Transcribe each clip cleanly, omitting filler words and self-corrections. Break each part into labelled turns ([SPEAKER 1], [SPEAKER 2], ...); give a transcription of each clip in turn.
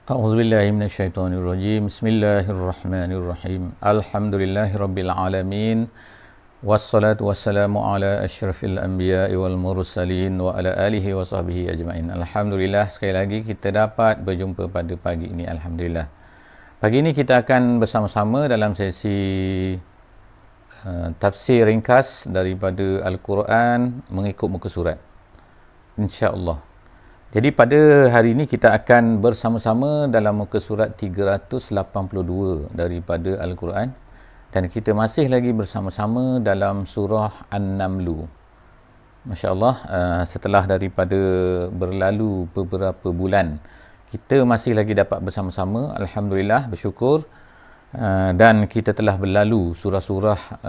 [SPEAKER 1] A'udzubillahi minasyaitonirrajim. Bismillahirrahmanirrahim. Alhamdulillahirabbil alamin. Wassalatu wassalamu ala asyrafil anbiya'i wal mursalin wa ala alihi wa sahbihi ajmain. Alhamdulillah, sekali lagi kita dapat berjumpa pada pagi ini. Alhamdulillah. Pagi ini kita akan bersama-sama dalam sesi tafsir ringkas daripada Al-Quran mengikut muka surat, insya-Allah. Jadi pada hari ini kita akan bersama-sama dalam muka surat 382 daripada Al-Quran, dan kita masih lagi bersama-sama dalam surah An-Naml. Masya-Allah, setelah daripada berlalu beberapa bulan, kita masih lagi dapat bersama-sama. Alhamdulillah, bersyukur. Dan kita telah berlalu surah-surah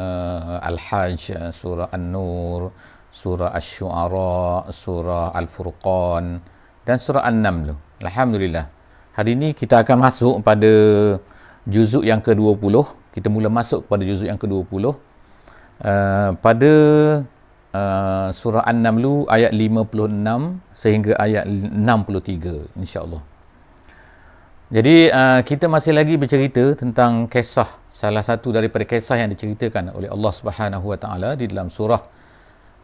[SPEAKER 1] Al-Hajj, surah An-Nur, surah Asy-Syu'ara, surah Al-Furqan dan surah An-Naml. Alhamdulillah. Hari ini kita akan masuk pada juzuk yang ke-20. Kita mula masuk pada juzuk yang ke-20. Pada surah An-Naml ayat 56 sehingga ayat 63, insya-Allah. Jadi kita masih lagi bercerita tentang kisah, salah satu daripada kisah yang diceritakan oleh Allah Subhanahu Wa Taala di dalam surah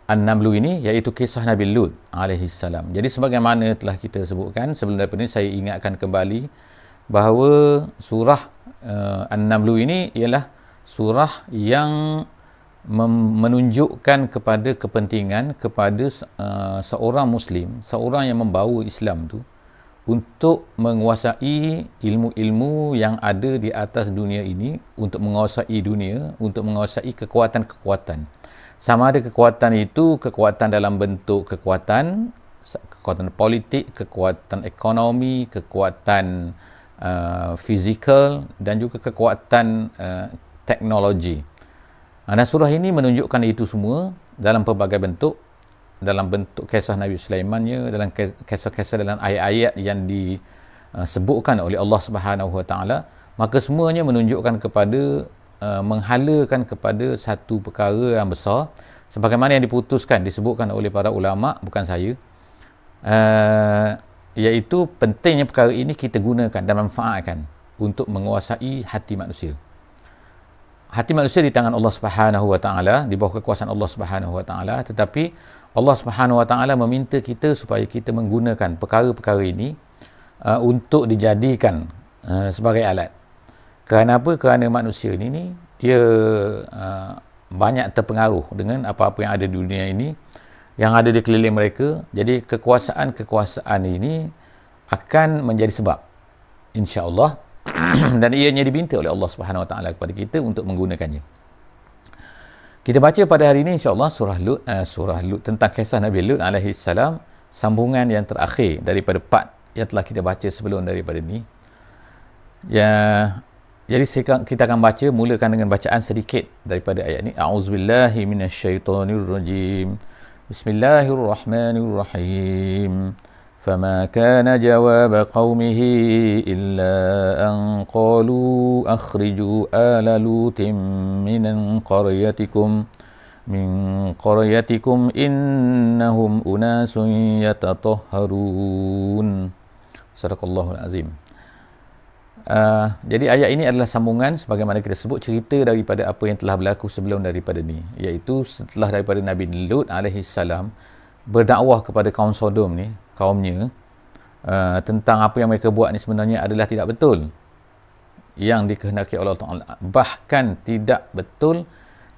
[SPEAKER 1] An-Naml ini, iaitu kisah Nabi Lut alaihi salam. Jadi sebagaimana telah kita sebutkan sebelum daripada ini, saya ingatkan kembali bahawa surah An-Naml ini ialah surah yang menunjukkan kepada kepentingan kepada seorang Muslim, seorang yang membawa Islam tu, untuk menguasai ilmu-ilmu yang ada di atas dunia ini, untuk menguasai dunia, untuk menguasai kekuatan-kekuatan. Sama ada kekuatan itu kekuatan dalam bentuk kekuatan politik, kekuatan ekonomi, kekuatan fizikal, dan juga kekuatan teknologi. Dan surah ini menunjukkan itu semua dalam pelbagai bentuk, dalam bentuk kisah Nabi Sulaimannya, dalam kisah-kisah dalam ayat-ayat yang disebutkan oleh Allah Subhanahu Wa Taala. Maka semuanya menunjukkan kepada menghalakan kepada satu perkara yang besar, sebagaimana yang diputuskan, disebutkan oleh para ulama, bukan saya, iaitu pentingnya perkara ini kita gunakan dan manfaatkan untuk menguasai hati manusia. Hati manusia di tangan Allah Subhanahu Wa Taala, di bawah kekuasaan Allah Subhanahu Wa Taala, tetapi Allah Subhanahu Wa Taala meminta kita supaya kita menggunakan perkara-perkara ini untuk dijadikan sebagai alat. Kerana apa? Kerana manusia ini dia banyak terpengaruh dengan apa-apa yang ada di dunia ini, yang ada di keliling mereka. Jadi kekuasaan ini akan menjadi sebab, insya-Allah, dan ianya diminta oleh Allah Subhanahu Wa Taala kepada kita untuk menggunakannya. Kita baca pada hari ini, insya-Allah, surah Lut, tentang kisah Nabi Lut alaihi salam, sambungan yang terakhir daripada part yang telah kita baca sebelum daripada ini. Jadi kita akan baca, mulakan dengan bacaan sedikit daripada ayat ini. A'udzubillahi minasyaitonirrajim. Bismillahirrahmanirrahim. فما كان جواب قومه إلا أن قالوا أخرجوا آل لوط من قريتكم إنهم أناس يتطهرون. Sadaqallahul azim. Jadi ayat ini adalah sambungan, sebagaimana kita sebut, cerita daripada apa yang telah berlaku sebelum daripada ni, iaitu setelah daripada Nabi Lut alaihi salam berdakwah kepada kaum Sodom ni, kaumnya, tentang apa yang mereka buat ni sebenarnya adalah tidak betul, yang dikehendaki Allah Ta'ala. Bahkan tidak betul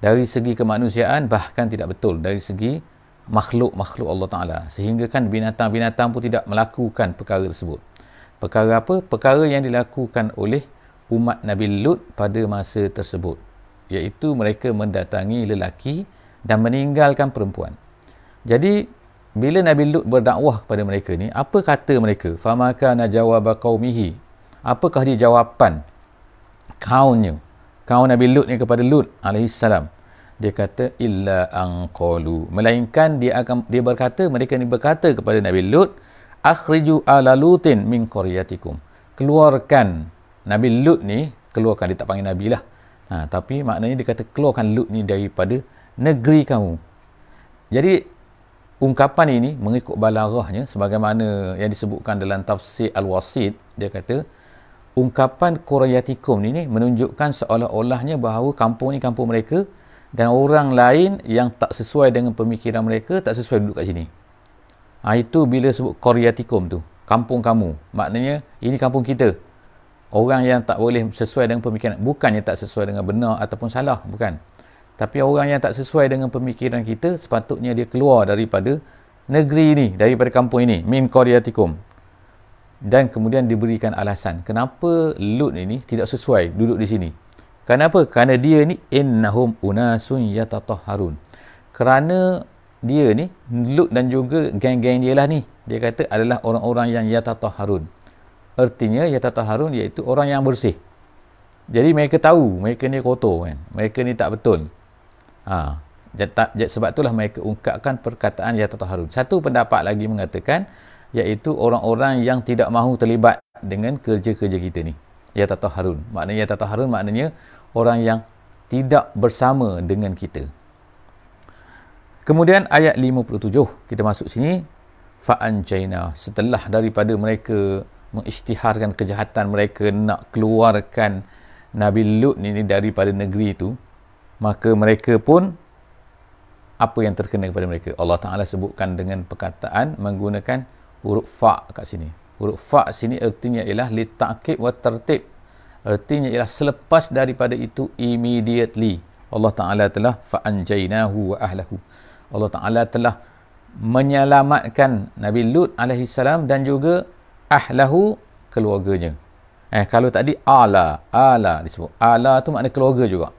[SPEAKER 1] dari segi kemanusiaan, bahkan tidak betul dari segi makhluk-makhluk Allah Ta'ala, sehingga kan binatang-binatang pun tidak melakukan perkara tersebut. Perkara apa? Perkara yang dilakukan oleh umat Nabi Lut pada masa tersebut, iaitu mereka mendatangi lelaki dan meninggalkan perempuan. Jadi bila Nabi Lut berdakwah kepada mereka ni, apa kata mereka? Famaka najawaba qaumihi. Apakah dia jawapan kaum Nabi Lut ni kepada Lut alaihi salam? Dia kata illa anqalu, melainkan mereka ni berkata kepada Nabi Lut, akhriju ala lutin min qaryatikum. Keluarkan Nabi Lut ni, keluarkan, dia tak panggil Nabi lah. Tapi maknanya dia kata keluarkan Lut ni daripada negeri kamu. Jadi ungkapan ini mengikut balaghahnya sebagaimana yang disebutkan dalam tafsir Al-Wasit, dia kata ungkapan Qaryatikum ini menunjukkan seolah-olahnya bahawa kampung ni kampung mereka dan orang lain yang tak sesuai dengan pemikiran mereka tak sesuai duduk kat sini. Itu bila sebut Qaryatikum tu, kampung kamu, maknanya ini kampung kita. Orang yang tak boleh sesuai dengan pemikiran, bukannya tak sesuai dengan benar ataupun salah, bukan. Tapi orang yang tak sesuai dengan pemikiran kita, sepatutnya dia keluar daripada negeri ini, daripada kampung ini, min qaryatikum. Dan kemudian diberikan alasan kenapa Lut ini tidak sesuai duduk di sini. Kenapa? Kerana dia ni innahum unasun yatatahharun. Kerana dia ni, Lut dan juga geng-geng dia lah ni, dia kata adalah orang-orang yang yatatahharun. Artinya yatatahharun iaitu orang yang bersih. Jadi mereka tahu mereka ni kotor kan, mereka ni tak betul. Sebab itulah mereka ungkapkan perkataan yatatahharun. Satu pendapat lagi mengatakan iaitu orang-orang yang tidak mahu terlibat dengan kerja-kerja kita ni. Yatatahharun. Maknanya orang yang tidak bersama dengan kita. Kemudian ayat 57 kita masuk sini, fa'anjayna, setelah daripada mereka mengisytiharkan kejahatan mereka nak keluarkan Nabi Lut ni daripada negeri itu, maka mereka pun apa yang terkena kepada mereka. Allah Ta'ala sebutkan dengan perkataan menggunakan huruf fa' kat sini. Huruf fa' sini artinya ialah li ta'qib wa tertib. Artinya ialah selepas daripada itu, immediately Allah Ta'ala telah fa'anjaynahu wa ahlahu. Allah Ta'ala telah menyelamatkan Nabi Lut alaihissalam dan juga ahlahu, keluarganya. Kalau tadi ala disebut. Ala tu makna keluarga juga.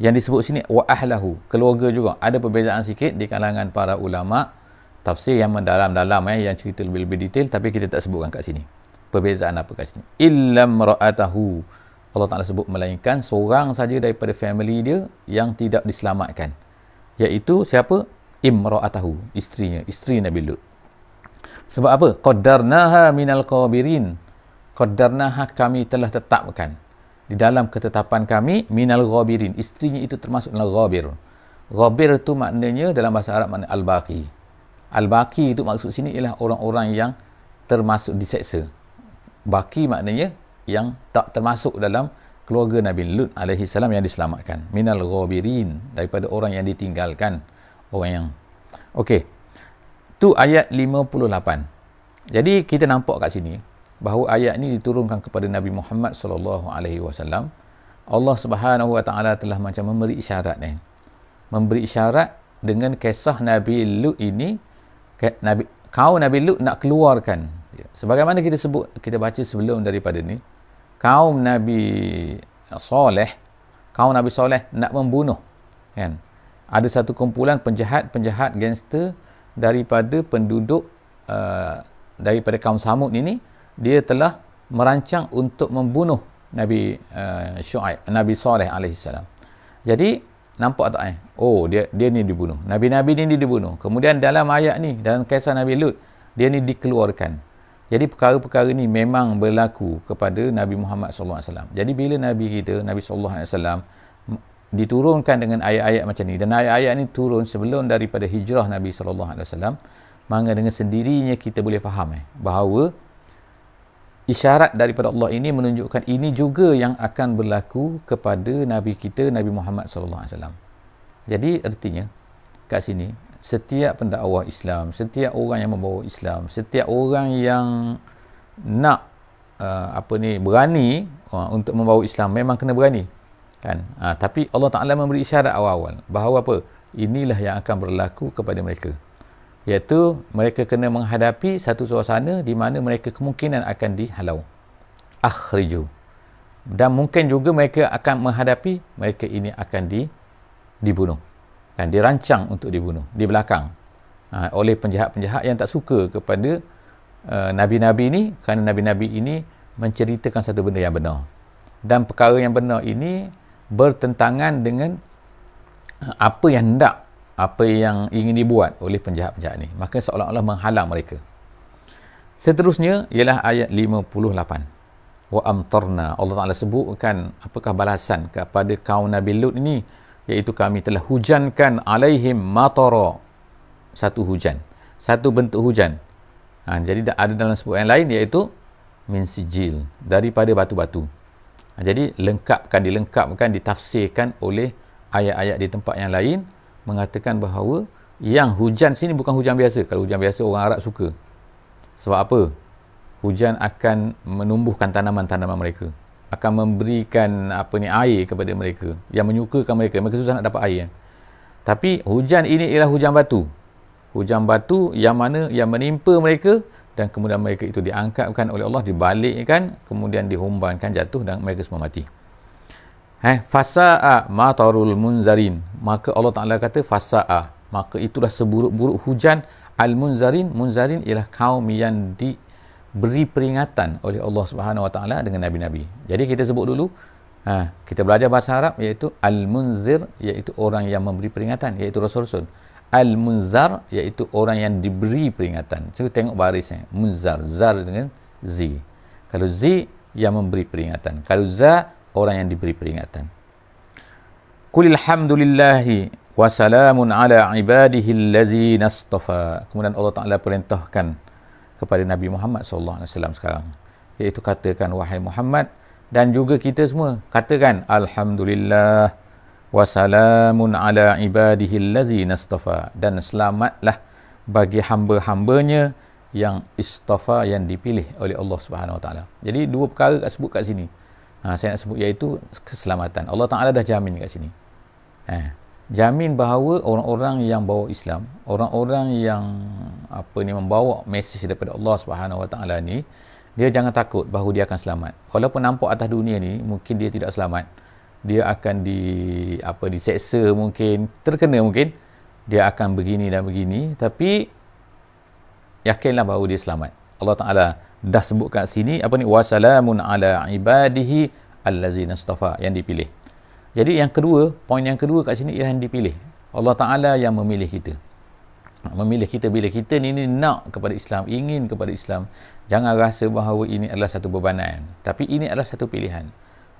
[SPEAKER 1] Yang disebut sini wa ahlahu, keluarga juga. Ada perbezaan sikit di kalangan para ulama tafsir yang mendalam-dalam yang cerita lebih-lebih detail, tapi kita tak sebutkan kat sini. Perbezaan apa kat sini? Illam ra'atahu. Allah Ta'ala sebut melainkan seorang saja daripada family dia yang tidak diselamatkan. Iaitu siapa? Imra'atahu, isterinya, isteri Nabi Lut. Sebab apa? Qaddarnaha minal qabirin. Qaddarnaha, kami telah tetapkan di dalam ketetapan kami, minal ghabirin, isterinya itu termasuk dalam ghabir. Ghabir itu maknanya dalam bahasa Arab makna al-baqi. Al-baqi itu maksud sini ialah orang-orang yang termasuk diseksa. Baqi maknanya yang tak termasuk dalam keluarga Nabi Lut alaihi salam yang diselamatkan. Minal ghabirin, daripada orang yang ditinggalkan. Orang yang okey. Tu ayat 58. Jadi kita nampak kat sini bahawa ayat ni diturunkan kepada Nabi Muhammad sallallahu alaihi wasallam. Allah Subhanahu wa taala telah macam memberi isyarat ni. Memberi isyarat dengan kisah Nabi Lut ini, kaum Nabi Lut nak keluarkan. Sebagaimana kita baca sebelum daripada ni, kaum Nabi Saleh nak membunuh, kan? Ada satu kumpulan penjahat gangster daripada penduduk daripada kaum Samud ini, dia telah merancang untuk membunuh Nabi Syuaib, Nabi Saleh alaihissalam. Jadi nampak tak dia ni dibunuh, nabi-nabi ni dibunuh. Kemudian dalam ayat ni, dalam kisah Nabi Lut, dia ni dikeluarkan. Jadi perkara-perkara ni memang berlaku kepada Nabi Muhammad sallallahu alaihi wasallam. Jadi bila Nabi kita, Nabi sallallahu alaihi wasallam diturunkan dengan ayat-ayat macam ni, dan ayat-ayat ni turun sebelum daripada hijrah Nabi sallallahu alaihi wasallam, maka dengan sendirinya kita boleh faham bahawa isyarat daripada Allah ini menunjukkan ini juga yang akan berlaku kepada Nabi kita, Nabi Muhammad sallallahu alaihi wasallam. Jadi artinya kat sini, setiap pendakwah Islam, setiap orang yang membawa Islam, setiap orang yang nak berani untuk membawa Islam, memang kena berani, kan? Tapi Allah Ta'ala memberi isyarat awal-awal bahawa apa? Inilah yang akan berlaku kepada mereka, iaitu mereka kena menghadapi satu suasana di mana mereka kemungkinan akan dihalau, akhriju, dan mungkin juga mereka akan menghadapi mereka ini akan dibunuh, dan dirancang untuk dibunuh di belakang oleh penjahat-penjahat yang tak suka kepada nabi-nabi ini, kerana nabi-nabi ini menceritakan satu benda yang benar, dan perkara yang benar ini bertentangan dengan apa yang hendak, apa yang ingin dibuat oleh penjahat-penjahat ni, maka seolah-olah menghalang mereka. Seterusnya ialah ayat 58. Wa amtarna, Allah Ta'ala sebutkan apakah balasan kepada kaum Nabi Lut ini, iaitu kami telah hujankan alaihim matara, satu hujan. satu bentuk hujan. Jadi ada dalam sebut yang lain iaitu min sijil, daripada batu-batu. Jadi dilengkapkan, ditafsirkan oleh ayat-ayat di tempat yang lain mengatakan bahawa yang hujan sini bukan hujan biasa. Kalau hujan biasa orang Arab suka. Sebab apa? Hujan akan menumbuhkan tanaman-tanaman mereka. Akan memberikan air kepada mereka. Yang menyukakan mereka. Mereka susah nak dapat air. Tapi hujan ini ialah hujan batu. Hujan batu yang mana yang menimpa mereka dan kemudian mereka itu diangkatkan oleh Allah, dibalikkan, kemudian dihumbankan jatuh dan mereka semua mati. Fasa'a matarul munzarin. Maka Allah Ta'ala kata fasa'a. Maka itulah seburuk-buruk hujan al-munzarin. Munzarin ialah kaum yang diberi peringatan oleh Allah Subhanahu Wa Ta'ala dengan Nabi-Nabi. Jadi kita sebut dulu, kita belajar bahasa Arab iaitu al-munzir, iaitu orang yang memberi peringatan, iaitu Rasul-Rasul. Al-munzar iaitu orang yang diberi peringatan. Cuba tengok barisnya. Munzar, zar dengan zi. Kalau zi yang memberi peringatan. Kalau za orang yang diberi peringatan. Qul alhamdulillahi wa salamun ala ibadihi allazina istafa. Kemudian Allah Taala perintahkan kepada Nabi Muhammad sallallahu alaihi wasallam sekarang, iaitu katakan wahai Muhammad, dan juga kita semua katakan alhamdulillah wa salamun ala ibadihi allazina istafa, dan selamatlah bagi hamba-hambanya yang istafa, yang dipilih oleh Allah Subhanahu Wa Taala. Jadi dua perkara kat sebut kat sini. Saya nak sebut iaitu keselamatan. Allah Taala dah jamin kat sini. Jamin bahawa orang-orang yang bawa Islam, orang-orang yang membawa mesej daripada Allah Subhanahu Wa Taala ni, dia jangan takut bahawa dia akan selamat. Walaupun nampak atas dunia ni mungkin dia tidak selamat. Dia akan diseksa mungkin, terkena mungkin, dia akan begini dan begini, tapi yakinlah bahawa dia selamat. Allah Taala dah sebut kat sini wasalamun ala ibadihi allazina istafa, yang dipilih. Jadi yang kedua, poin yang kedua kat sini ialah yang dipilih. Allah Taala yang memilih kita. Memilih kita bila kita ni nak kepada Islam, ingin kepada Islam. Jangan rasa bahawa ini adalah satu bebanan, tapi ini adalah satu pilihan.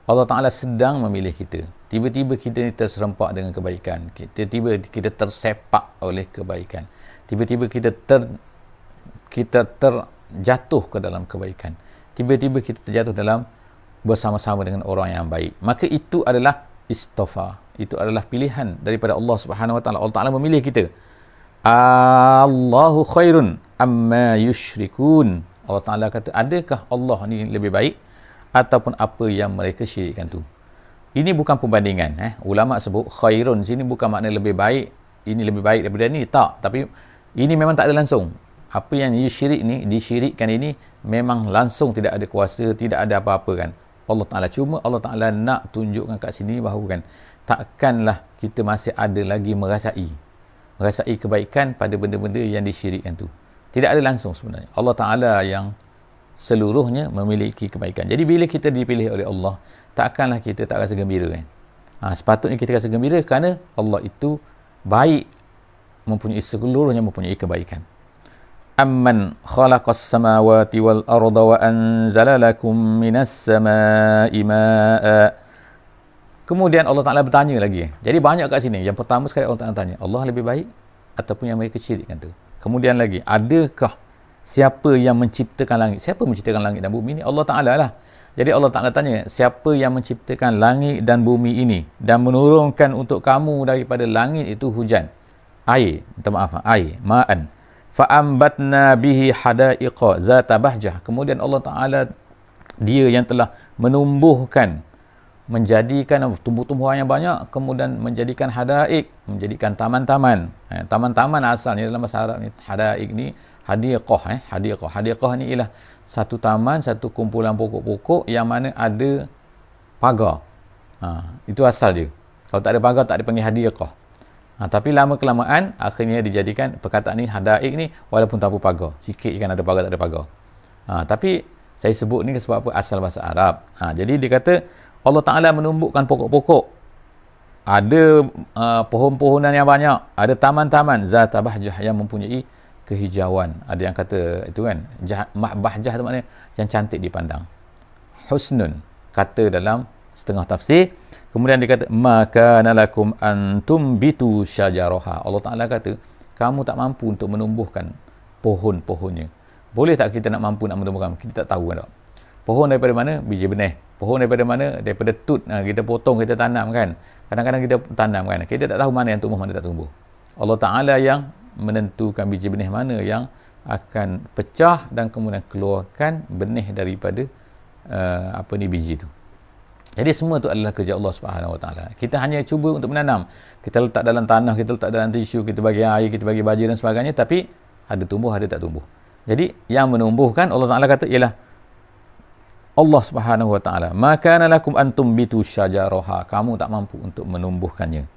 [SPEAKER 1] Allah Ta'ala sedang memilih kita. Tiba-tiba kita ni terserempak dengan kebaikan. Tiba-tiba kita tersepak oleh kebaikan. Tiba-tiba kita terjatuh ke dalam kebaikan. Tiba-tiba kita terjatuh dalam bersama-sama dengan orang yang baik. Maka itu adalah istafa. Itu adalah pilihan daripada Allah Subhanahu Wa Ta'ala. Allah Ta'ala memilih kita. Allahu khairun amma yushrikun. Allah Ta'ala kata, adakah Allah ni lebih baik ataupun apa yang mereka syirikkan tu? Ini bukan perbandingan. Ulama sebut khairun sini bukan makna lebih baik, ini lebih baik daripada ni, tak. Tapi ini memang tak ada langsung. Apa yang disyirikkan ini memang langsung tidak ada kuasa, tidak ada apa-apa kan. Allah Ta'ala cuma Allah Ta'ala nak tunjukkan kat sini bahawa kan, takkanlah kita masih ada lagi merasai kebaikan pada benda-benda yang disyirikkan tu. Tidak ada langsung sebenarnya. Allah Ta'ala yang seluruhnya memiliki kebaikan. Jadi bila kita dipilih oleh Allah, takkanlah kita tak rasa gembira kan. Sepatutnya kita rasa gembira kerana Allah itu baik, seluruhnya mempunyai kebaikan. Amman khalaqas samawati wal arda wa anzala lakum minas samai ma'a. Kemudian Allah Ta'ala bertanya lagi. Jadi banyak kat sini. Yang pertama sekali Allah Ta'ala tanya, Allah lebih baik ataupun yang mereka syirikkan tu. Kemudian lagi, adakah siapa yang menciptakan langit? Siapa menciptakan langit dan bumi ini? Allah Ta'ala lah. Jadi Allah Ta'ala tanya, siapa yang menciptakan langit dan bumi ini dan menurunkan untuk kamu daripada langit itu hujan, air, air, ma'an, fa'ambatna bihi hadaiqa zata bahjah. Kemudian Allah Ta'ala, dia yang telah menumbuhkan, menjadikan tumbuh-tumbuhan yang banyak, kemudian menjadikan hadaik, menjadikan taman-taman. Taman-taman asalnya dalam bahasa Arab ni, hadaik ni hadiqah. Hadiqah ni ialah satu taman, satu kumpulan pokok-pokok yang mana ada pagar. Itu asal dia. Kalau tak ada pagar, tak dipanggil hadiqah. Tapi lama kelamaan akhirnya dijadikan perkataan ni hadaik ni walaupun tanpa pagar. Sikit kan ada pagar, tak ada pagar. Tapi saya sebut ni sebab apa? Asal bahasa Arab. Jadi dia kata Allah Ta'ala menumbuhkan pokok-pokok. Ada pohon-pohonan yang banyak. Ada taman-taman. Zata bahjah yang mempunyai kehijauan. Ada yang kata itu kan. Bahjah tu maknanya yang cantik dipandang. Husnun. Kata dalam setengah tafsir. Kemudian dia kata, maka nalakum antum bitu syajaraha. Allah Ta'ala kata, kamu tak mampu untuk menumbuhkan pohon-pohonnya. Boleh tak kita nak mampu nak menumbuhkan? Kita tak tahu kan tak? Pohon daripada mana? Biji benih. Pohon daripada mana? Daripada tut. Kita potong, kita tanam kan. Kadang-kadang kita tanam kan. Kita tak tahu mana yang tumbuh, mana tak tumbuh. Allah Ta'ala yang menentukan biji benih mana yang akan pecah dan kemudian keluarkan benih daripada biji tu. Jadi semua tu adalah kerja Allah Subhanahu Wa Taala. Kita hanya cuba untuk menanam. Kita letak dalam tanah, kita letak dalam tisu, kita bagi air, kita bagi baju dan sebagainya, tapi ada tumbuh, ada tak tumbuh. Jadi yang menumbuhkan Allah Taala kata ialah Allah Subhanahu Wa Taala. Maka lakum antum bitu syajaraha. Kamu tak mampu untuk menumbuhkannya.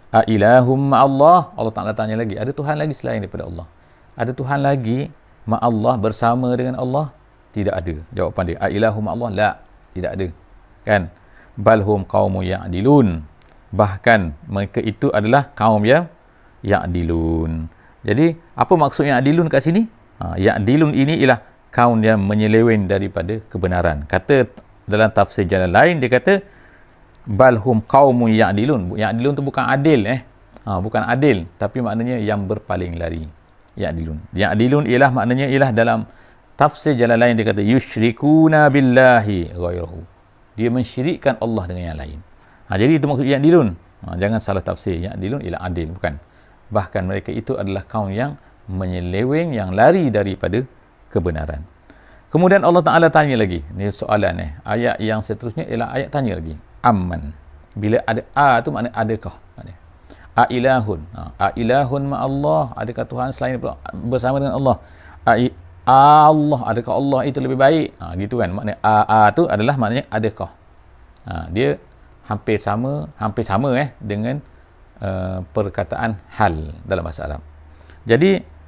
[SPEAKER 1] A ilahum ma'allah. Allah Taala tanya lagi, ada Tuhan lagi selain daripada Allah? Ada Tuhan lagi ma'allah bersama dengan Allah? Tidak ada. Jawapan dia, a ilahum ma'allah? La, tidak ada. Kan? Balhum qaumun ya'dilun. Bahkan mereka itu adalah kaum yang ya'dilun. Jadi apa maksud ya'dilun kat sini? Ya'dilun ini ialah kaum yang menyeleweng daripada kebenaran. Kata dalam tafsir jalan lain, dia kata balhum qaumun ya'dilun. Ya'dilun tu bukan adil bukan adil, tapi maknanya yang berpaling lari. Ya'dilun ialah maknanya ialah dalam tafsir jalan lain dia kata yusyrikuna billahi ghairahu. Dia mensyirikkan Allah dengan yang lain. Jadi itu maksud ya'dilun. Jangan salah tafsir. Ya'dilun ialah adil, bukan. Bahkan mereka itu adalah kaum yang menyeleweng, yang lari daripada kebenaran. Kemudian Allah Ta'ala tanya lagi. Ini soalan ayat yang seterusnya ialah ayat tanya lagi. Amman. Bila ada a tu makna adakah? A ilahun. A ilahun ma'allah. Adakah Tuhan selain bersama dengan Allah? Allah, adakah Allah itu lebih baik? Gitu kan. Makna a tu adalah maknanya adakah. Dia hampir sama dengan perkataan hal dalam bahasa Arab. Jadi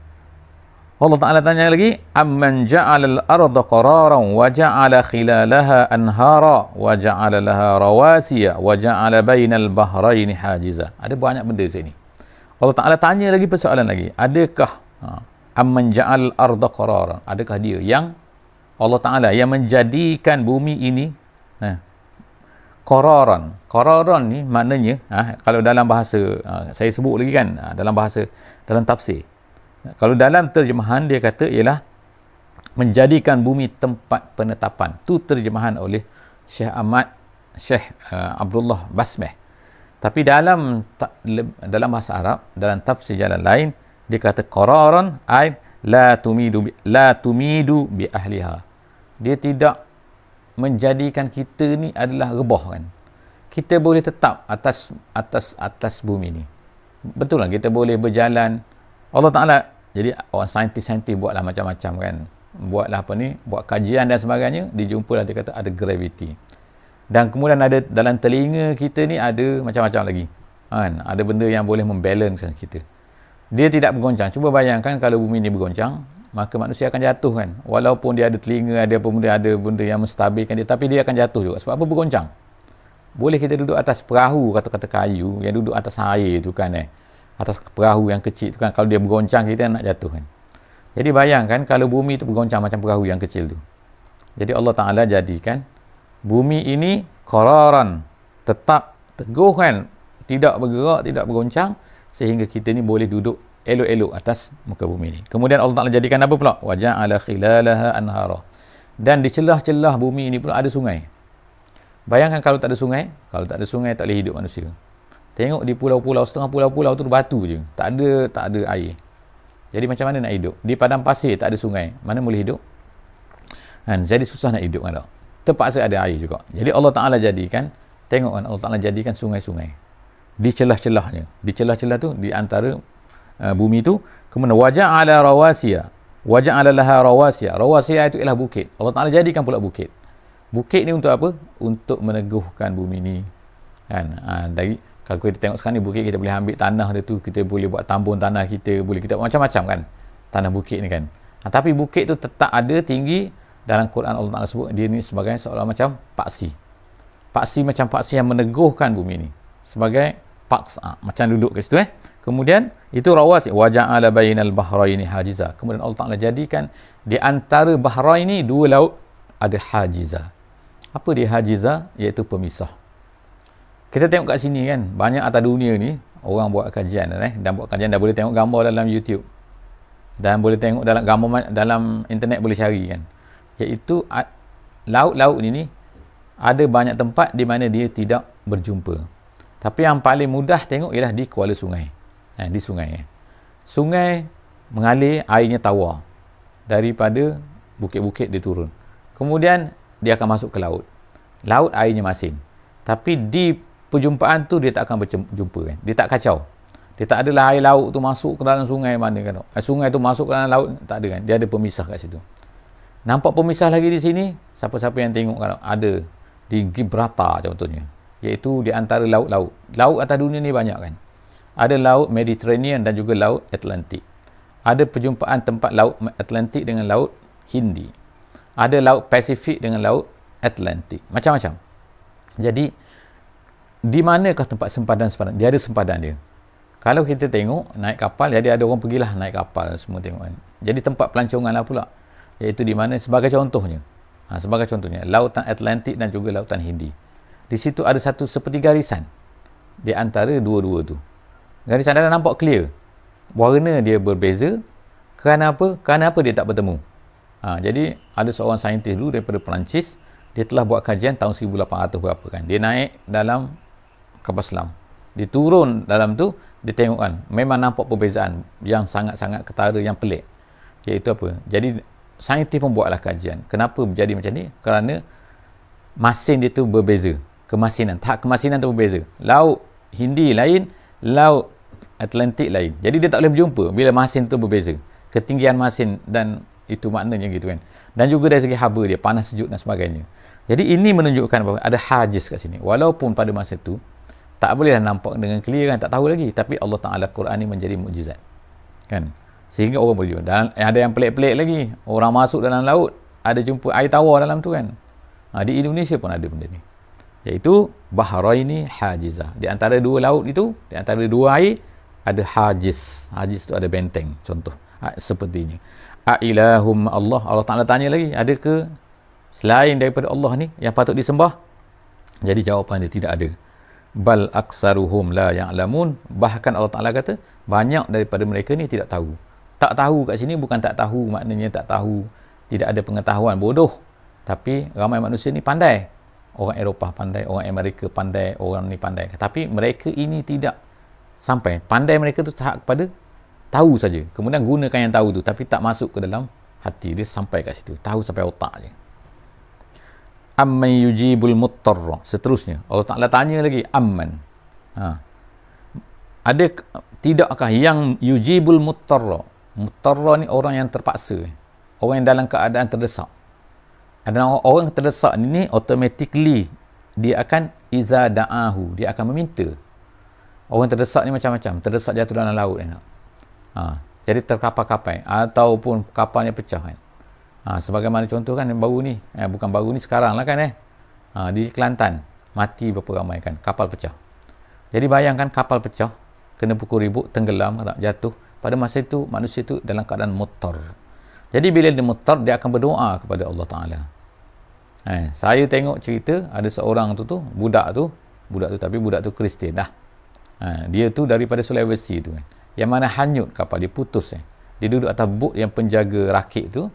[SPEAKER 1] Allah Ta'ala tanya lagi, amman ja'ala al-arda qararan wa ja'ala khilalaha anhara wa ja'ala laha rawasiya wa ja'ala bainal bahraini hajiza. Ada banyak benda sini. Allah Ta'ala tanya lagi persoalan lagi, adakah amman ja'al al-arda qararan? Adakah dia yang Allah Ta'ala yang menjadikan bumi ini qararan. Qararan ni maknanya kalau dalam bahasa saya sebut lagi kan, dalam tafsir. Kalau dalam terjemahan dia kata ialah menjadikan bumi tempat penetapan. Tu terjemahan oleh Syekh Abdullah Basmeh. Tapi dalam bahasa Arab, dalam tafsir jalan lain, dia kata qararan ay la tumidu bi ahliha. Dia tidak menjadikan kita ni adalah rebah kan. Kita boleh tetap atas bumi ni. Betul lah, kita boleh berjalan. Allah Ta'ala, jadi orang saintis-saintis buatlah macam-macam kan. Buatlah buat kajian dan sebagainya, dijumpalah dia kata ada gravity. Dan kemudian ada dalam telinga kita ni ada macam-macam lagi. Kan? Ada benda yang boleh membalance kita. Dia tidak bergoncang. Cuba bayangkan kalau bumi ni bergoncang, maka manusia akan jatuh kan. Walaupun dia ada telinga, ada benda yang menstabilkan dia, tapi dia akan jatuh juga. Sebab apa bergoncang? Boleh kita duduk atas perahu, kata-kata kayu, yang duduk atas air tu kan atas perahu yang kecil tu kan, kalau dia bergoncang kita nak jatuh kan. Jadi bayangkan kalau bumi tu bergoncang macam perahu yang kecil tu. Jadi Allah Ta'ala jadikan bumi ini qararan, tetap teguh kan, tidak bergerak, tidak bergoncang, sehingga kita ni boleh duduk elok-elok atas muka bumi ni. Kemudian Allah Ta'ala jadikan apa pula? Wa ja'ala khilalaha anhara. Dan di celah-celah bumi ini pula ada sungai. Bayangkan kalau tak ada sungai tak boleh hidup manusia. Tengok di pulau-pulau, setengah pulau-pulau tu batu je. Tak ada air. Jadi macam mana nak hidup? Di padang pasir tak ada sungai. Mana boleh hidup? Jadi susah nak hidup kan tak? Terpaksa ada air juga. Jadi Allah Ta'ala jadikan, tengok kan, Allah Ta'ala jadikan sungai-sungai. Di celah-celahnya. Di celah-celah tu, di antara bumi tu. Kemudian waja'ala rawasiya. Waja'ala laha rawasiya. Rawasiya itu ialah bukit. Allah Ta'ala jadikan pula bukit. Bukit ni untuk apa? Untuk meneguhkan bumi ni. Kan? Kalau kita tengok sekarang ni bukit, kita boleh ambil tanah dia tu, kita boleh buat tambun tanah kita, boleh kita macam-macam kan tanah bukit ni kan. Tapi bukit tu tetap ada tinggi. Dalam Quran Allah Ta'ala sebut dia ni sebagai seolah macam paksi macam paksi yang meneguhkan bumi ni sebagai paks, macam duduk kat situ Kemudian itu rawas wa ja'ala bainal bahraini hajiza. Kemudian Allah Ta'ala jadikan di antara bahraini dua laut ada hajiza. Apa dia hajiza? Iaitu pemisah. Kita tengok kat sini kan, banyak atas dunia ni orang buat kajian dan buat kajian dah boleh tengok gambar dalam YouTube. Dan boleh tengok dalam gambar dalam internet, boleh cari kan. Iaitu laut-laut ini ada banyak tempat di mana dia tidak berjumpa. Tapi yang paling mudah tengok ialah di kuala sungai. Di sungai. Sungai mengalir, airnya tawar. Daripada bukit-bukit dia turun. Kemudian dia akan masuk ke laut. Laut airnya masin. Tapi di perjumpaan tu dia tak akan berjumpa kan. Dia tak kacau. Dia tak adalah air laut tu masuk ke dalam sungai mana kan. Sungai tu masuk ke dalam laut, tak ada kan. Dia ada pemisah kat situ. Nampak pemisah lagi di sini, siapa-siapa yang tengok kan, ada di Gibraltar contohnya. Iaitu di antara laut-laut. Laut atas dunia ni banyak kan. Ada laut Mediterranean dan juga laut Atlantik. Ada perjumpaan tempat laut Atlantik dengan laut Hindi. Ada laut Pasifik dengan laut Atlantik. Macam-macam. Jadi, di manakah tempat sempadan-sempadan? Dia ada sempadan dia. Kalau kita tengok, naik kapal, jadi ada orang pergilah naik kapal, semua tengok kan. Jadi tempat pelancongan lah pula. Iaitu di mana, sebagai contohnya. Sebagai contohnya, lautan Atlantik dan juga lautan Hindi. Di situ ada satu seperti garisan. Di antara dua-dua tu. Garisan dah nampak clear. Warna dia berbeza. Kerana apa? Kerana apa dia tak bertemu? Jadi ada seorang saintis dulu daripada Perancis, dia telah buat kajian tahun 1800 berapa kan. Dia naik dalam kapal selam. Dia turun dalam tu, dia tengok kan, memang nampak perbezaan yang sangat-sangat ketara, yang pelik. Iaitu apa? Jadi saintis pun buatlah kajian. Kenapa berjadi macam ni? Kerana masin dia tu berbeza. Kemasinan. Tahap kemasinan tu berbeza. Laut Hindi lain, laut Atlantik lain. Jadi dia tak boleh berjumpa bila masin tu berbeza. Ketinggian masin dan itu maknanya gitu kan. Dan juga dari segi haba dia, panas sejuk dan sebagainya. Jadi ini menunjukkan bahawa ada hajiz kat sini. Walaupun pada masa tu tak bolehlah nampak dengan clear kan, tak tahu lagi. Tapi Allah Ta'ala Quran ni menjadi mukjizat. Kan? Sehingga orang boleh. Dan ada yang pelik-pelik lagi. Orang masuk dalam laut, ada jumpa air tawar dalam tu kan. Di Indonesia pun ada benda ni. Iaitu Bahraini Hajizah. Di antara dua laut itu, di antara dua air, ada hajiz. Hajiz tu ada benteng. Contoh. Sepertinya. A'ilahum Allah. Allah Ta'ala tanya lagi. Adakah selain daripada Allah ni yang patut disembah? Jadi jawapan dia tidak ada. Bal aksaruhum la ya'lamun. Bahkan Allah Ta'ala kata, banyak daripada mereka ni tidak tahu. Tak tahu kat sini bukan tak tahu, maknanya tak tahu, tidak ada pengetahuan, bodoh. Tapi ramai manusia ni pandai. Orang Eropah pandai, orang Amerika pandai, orang ni pandai. Tapi mereka ini tidak sampai. Pandai mereka tu tahap kepada tahu saja. Kemudian gunakan yang tahu tu, tapi tak masuk ke dalam hati. Dia sampai kat situ. Tahu sampai otak je. Amman yujibul muttarra. Seterusnya Allah Ta'ala tanya lagi, amman. Ada tidakkah yang yujibul muttarra? Muttarra ni orang yang terpaksa. Orang yang dalam keadaan terdesak. Ada orang terdesak ni automatically dia akan iza da'ahu. Dia akan meminta. Orang terdesak ni macam-macam. Terdesak jatuh dalam laut. Jadi terkapar-kapai. Ataupun kapalnya pecah kan. Sebagaimana contoh kan baru ni, bukan baru ni, sekarang lah kan di Kelantan mati berapa ramai kan, kapal pecah. Jadi bayangkan kapal pecah, kena pukul ribut, tenggelam, jatuh. Pada masa itu manusia itu dalam keadaan muttar. Jadi bila dia muttar, dia akan berdoa kepada Allah Ta'ala. Saya tengok cerita ada seorang tu budak tu tapi budak tu Kristian dah. Dia tu daripada Sulawesi tu kan. Yang mana hanyut kapal dia, putus dia duduk atas bot yang penjaga rakit tu.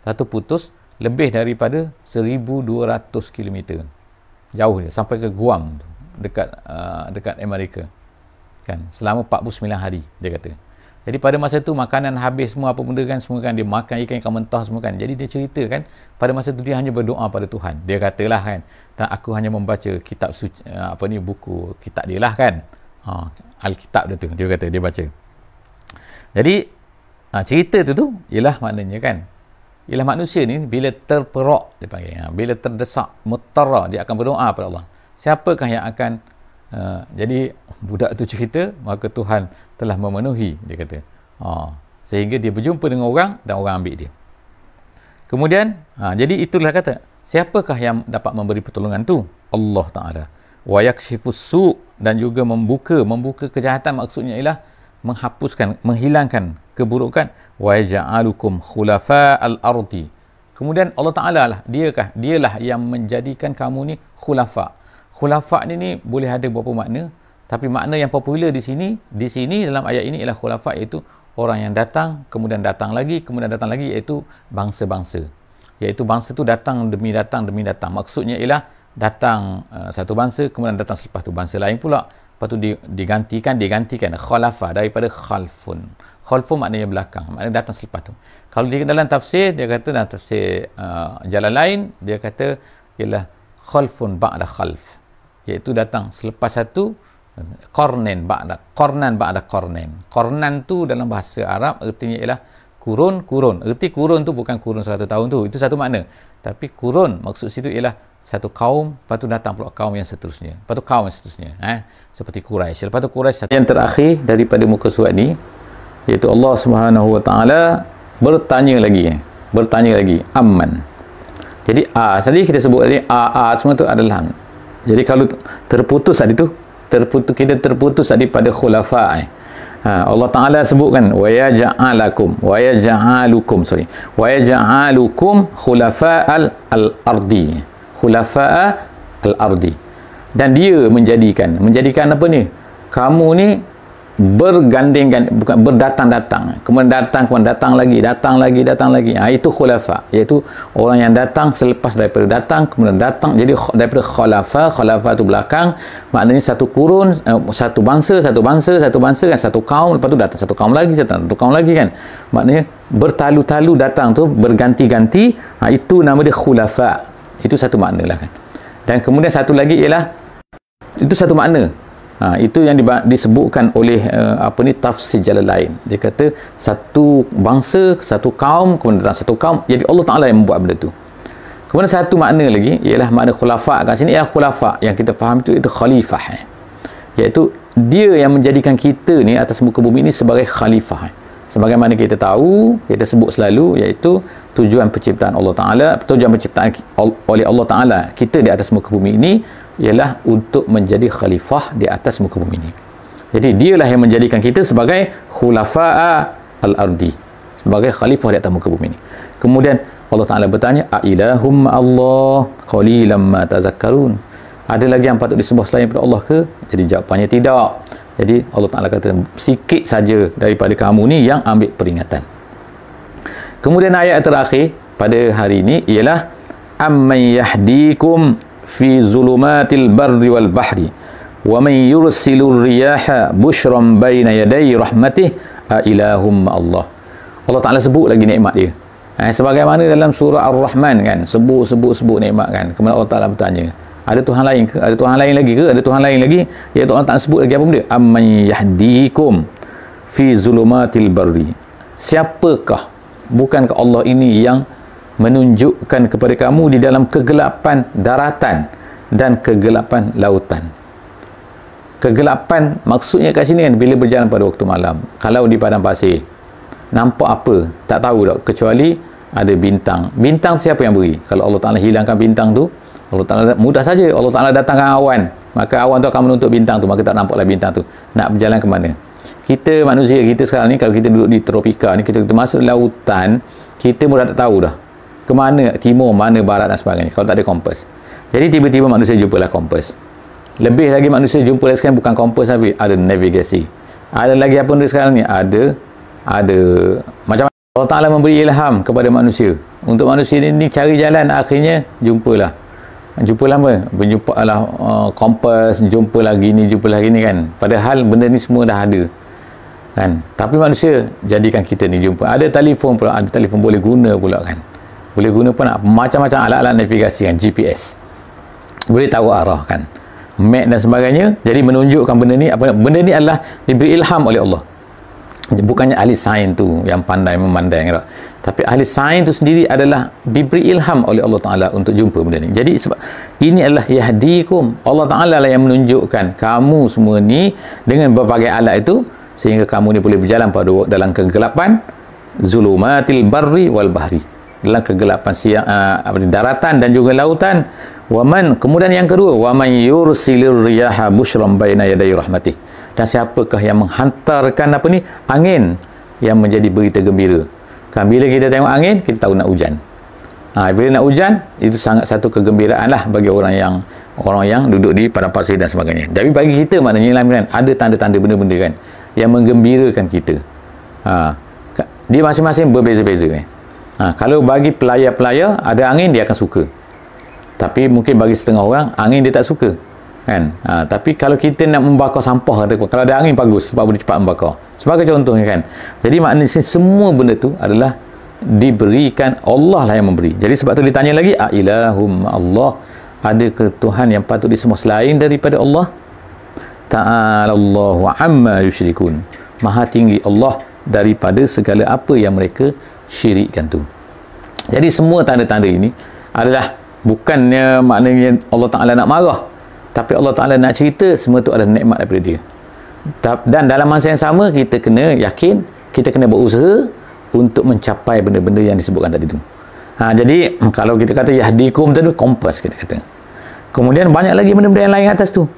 [SPEAKER 1] Satu putus lebih daripada 1,200 km. Jauh dia sampai ke Guam tu, dekat Amerika. Kan, selama 49 hari dia kata. Jadi pada masa tu makanan habis semua, apa benda kan, semua kan dia makan ikan mentah semua kan. Jadi dia cerita kan, pada masa tu dia hanya berdoa pada Tuhan. Dia katalah kan, dan aku hanya membaca kitab suci, buku kitab dia lah kan. Alkitab dia tu, dia kata dia baca. Jadi cerita tu ialah maknanya kan, ialah manusia ni bila terperok, dia panggil, bila terdesak, muttarra, dia akan berdoa pada Allah. Siapakah yang akan jadi budak tu cerita, maka Tuhan telah memenuhi, dia kata. Sehingga dia berjumpa dengan orang dan orang ambil dia. Kemudian jadi itulah kata, siapakah yang dapat memberi pertolongan tu? Allah Ta'ala. Wa yakshifus su', dan juga membuka kejahatan, maksudnya ialah menghapuskan, menghilangkan keburukan. Wa yaj'alukum khulafa'al ardi. Kemudian Allah Ta'ala lah, dialah yang menjadikan kamu ni khulafa. Khulafa ni boleh ada beberapa makna, tapi makna yang popular di sini dalam ayat ini ialah khulafa, iaitu orang yang datang, kemudian datang lagi, kemudian datang lagi, iaitu bangsa-bangsa. Iaitu bangsa tu datang demi datang demi datang. Maksudnya ialah datang satu bangsa, kemudian datang selepas tu bangsa lain pula. Lepas tu digantikan khalafa daripada khalfun. Khalfun maknanya belakang, maknanya datang selepas tu. Kalau di dalam tafsir, dia kata dalam tafsir jalan lain, dia kata ialah khalfun ba'da khalf, iaitu datang selepas satu, qarnan ba'da qarnan. Qarnan tu dalam bahasa Arab artinya ialah kurun. Erti kurun tu bukan kurun 100 tahun tu, itu satu makna. Tapi kurun maksud situ ialah satu kaum, lepas tu datang pula kaum yang seterusnya, lepas tu kaum yang seterusnya, seperti Quraisy. Lepas tu Quraisy yang terakhir daripada muka surat ni, iaitu Allah Subhanahu Wa Taala bertanya lagi amman. Jadi tadi kita sebut tadi semua tu adalah. Jadi kalau terputus kita terputus tadi pada khulafa. Allah Taala sebutkan wa yaj'alukum khulafa al-ardi. Dan dia menjadikan apa ni? Kamu ni bukan berdatang-datang, kemudian datang lagi. Itu khulafa, iaitu orang yang datang selepas daripada datang, kemudian datang. Jadi daripada khalafa tu belakang, maknanya satu kurun, satu bangsa kan, satu kaum, lepas tu datang satu kaum lagi kan, maknanya bertalu-talu datang tu, berganti-ganti. Itu nama dia khulafa. Itu satu makna lah kan. Dan kemudian satu lagi ialah, itu satu makna. Itu yang disebutkan oleh tafsir jalan lain. Dia kata satu bangsa, satu kaum, kemudian datang satu kaum. Jadi Allah Ta'ala yang membuat benda tu. Kemudian satu makna lagi ialah makna khulafa kat sini, ialah khulafa yang kita faham itu khalifah, iaitu dia yang menjadikan kita ni atas muka bumi ni sebagai khalifah. Sebagaimana kita tahu, kita sebut selalu, iaitu tujuan penciptaan Allah Ta'ala, tujuan penciptaan oleh Allah Ta'ala kita di atas muka bumi ini ialah untuk menjadi khalifah di atas muka bumi ini. Jadi dialah yang menjadikan kita sebagai khulafa'a al-ardi, sebagai khalifah di atas muka bumi ini. Kemudian Allah Ta'ala bertanya, a'ilahum Allah qalilan ma tazakkarun. Ada lagi yang patut disembah selain daripada Allah ke? Jadi jawapannya tidak. Jadi Allah Ta'ala kata, sikit saja daripada kamu ni yang ambil peringatan. Kemudian ayat terakhir pada hari ini ialah amman yahdikum fi zulumatil barri wal bahri wa man yursilur riyaha bushran baina yaday rahmatih a ilahum Allah. Allah Ta'ala sebut lagi nikmat dia. Sebagaimana dalam surah Ar-Rahman kan, sebut nikmat kan. Kemudian Allah Ta'ala bertanya, ada Tuhan lain ke? Ada Tuhan lain lagi ke? Ada Tuhan lain lagi? Iaitu Allah Ta'ala sebut lagi apa benda? Amman yahdikum fi zulumatil barri. Siapakah? Bukankah Allah ini yang menunjukkan kepada kamu di dalam kegelapan daratan dan kegelapan lautan? Kegelapan maksudnya kat sini kan, bila berjalan pada waktu malam. Kalau di padang pasir, nampak apa? Tak tahu tak, kecuali ada bintang. Bintang siapa yang beri? Kalau Allah Ta'ala hilangkan bintang tu, Allah Ta'ala mudah saja. Allah Ta'ala datangkan awan, maka awan tu akan menutup bintang tu, maka tak nampaklah bintang tu. Nak berjalan ke mana? Kita manusia, kita sekarang ni, kalau kita duduk di tropika ni, kita masuk lautan, kita pun dah tak tahu dah ke mana, timur, mana barat dan sebagainya, kalau tak ada kompas. Jadi tiba-tiba manusia jumpalah kompas. Lebih lagi manusia jumpa lagi sekarang bukan kompas tapi ada navigasi. Ada lagi apa benda sekarang ni? Ada macam Allah Ta'ala memberi ilham kepada manusia, untuk manusia ni cari jalan, akhirnya jumpalah apa? Berjumpalah kompas, jumpalah gini kan. Padahal benda ni semua dah ada kan. Tapi manusia jadikan kita ni jumpa. Ada telefon pula, ada telefon boleh guna pula kan. Boleh guna pun macam-macam alat-alat navigasi kan, GPS. Boleh tahu arah kan, map dan sebagainya. Jadi menunjukkan benda ni adalah diberi ilham oleh Allah. Bukannya ahli sains tu yang pandai memandang tak? Tapi ahli sains tu sendiri adalah diberi ilham oleh Allah Ta'ala untuk jumpa benda ni. Jadi sebab ini adalah yahdikum, Allah Ta'ala lah yang menunjukkan kamu semua ni dengan berbagai alat itu, sehingga kamu ni boleh berjalan dalam kegelapan zulumatil barri wal bahri, dalam kegelapan daratan dan juga lautan. Kemudian yang kedua, waman yursilir riyaha bushran baina yaday rahmatih. Dan siapakah yang menghantarkan angin yang menjadi berita gembira. Kan bila kita tengok angin, kita tahu nak hujan. Bila nak hujan, itu sangat satu kegembiraan lah bagi orang yang duduk di padang pasir dan sebagainya. Tapi bagi kita maknanya ada tanda-tanda benda-benda kan yang menggembirakan kita. Dia masing-masing berbeza-beza kan. Kalau bagi pelayar-pelayar ada angin, dia akan suka. Tapi mungkin bagi setengah orang angin dia tak suka kan. Tapi kalau kita nak membakar sampah, kalau ada angin bagus sebab boleh cepat membakar, sebagai contohnya kan. Jadi maknanya semua benda tu adalah diberikan, Allah lah yang memberi. Jadi sebab tu ditanya lagi, ilahum Allah, ada ke Tuhan yang patut disembah selain daripada Allah? Ta'alallahu amma yusyrikun, maha tinggi Allah daripada segala apa yang mereka syirikkan tu. Jadi semua tanda-tanda ini adalah bukannya maknanya Allah Ta'ala nak marah, tapi Allah Ta'ala nak cerita semua tu adalah nikmat daripada dia. Dan dalam masa yang sama kita kena yakin, kita kena berusaha untuk mencapai benda-benda yang disebutkan tadi tu. Jadi kalau kita kata yahdikum tadi, kompas kita kata. Kemudian banyak lagi benda-benda yang lain atas tu,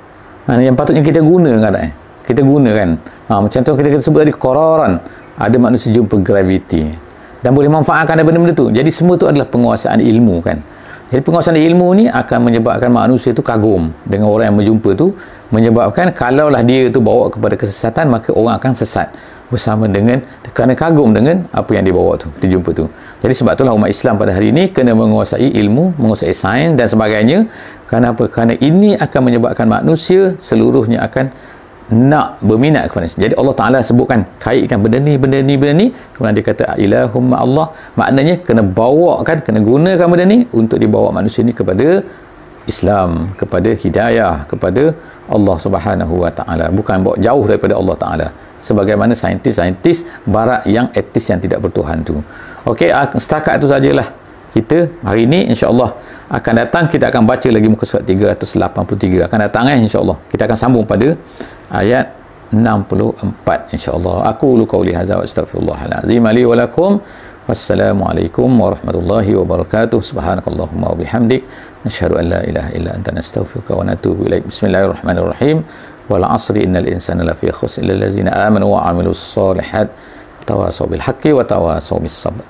[SPEAKER 1] yang patutnya kita gunakan. Kita gunakan. Macam tu kita sebut tadi, qararan, ada manusia jumpa graviti dan boleh manfaatkan benda-benda tu. Jadi semua tu adalah penguasaan ilmu kan. Jadi penguasaan ilmu ni akan menyebabkan manusia tu kagum dengan orang yang berjumpa tu, menyebabkan kalaulah dia tu bawa kepada kesesatan, maka orang akan sesat bersama dengan, kerana kagum dengan apa yang dia bawa tu, dia jumpa tu. Jadi sebab itulah umat Islam pada hari ini kena menguasai ilmu, menguasai sains dan sebagainya. Kerana apa? Kerana ini akan menyebabkan manusia seluruhnya akan nak berminat kepada Islam. Jadi Allah Ta'ala sebutkan, kaitkan benda ni, kemudian dia kata ilahumma Allah, maknanya kena bawakan, kena gunakan benda ni untuk dibawa manusia ni kepada Islam, kepada hidayah, kepada Allah Subhanahu Wa Ta'ala, bukan bawa jauh daripada Allah Ta'ala, sebagaimana saintis-saintis barat yang etis, yang tidak bertuhan tu. Okey, setakat itu sajalah kita hari ini. InsyaAllah akan datang kita akan baca lagi muka surat 383 akan datang insyaAllah. Kita akan sambung pada ayat 64 insyaAllah. Aku qauli hadza wa astaghfirullahalazim li wa lakum. Wassalamualaikum warahmatullahi wabarakatuh. Subhanakallahumma wa bihamdik, nasyhadu an la ilaha illa anta, nastaghfiruka wa natubu ilaik. Bismillahirrahmanirrahim. Wal 'asri innal insana lafi khusr illa allazina amanu wa 'amilus solihat tawasaw bil haqqi wa tawasaw bis sabr.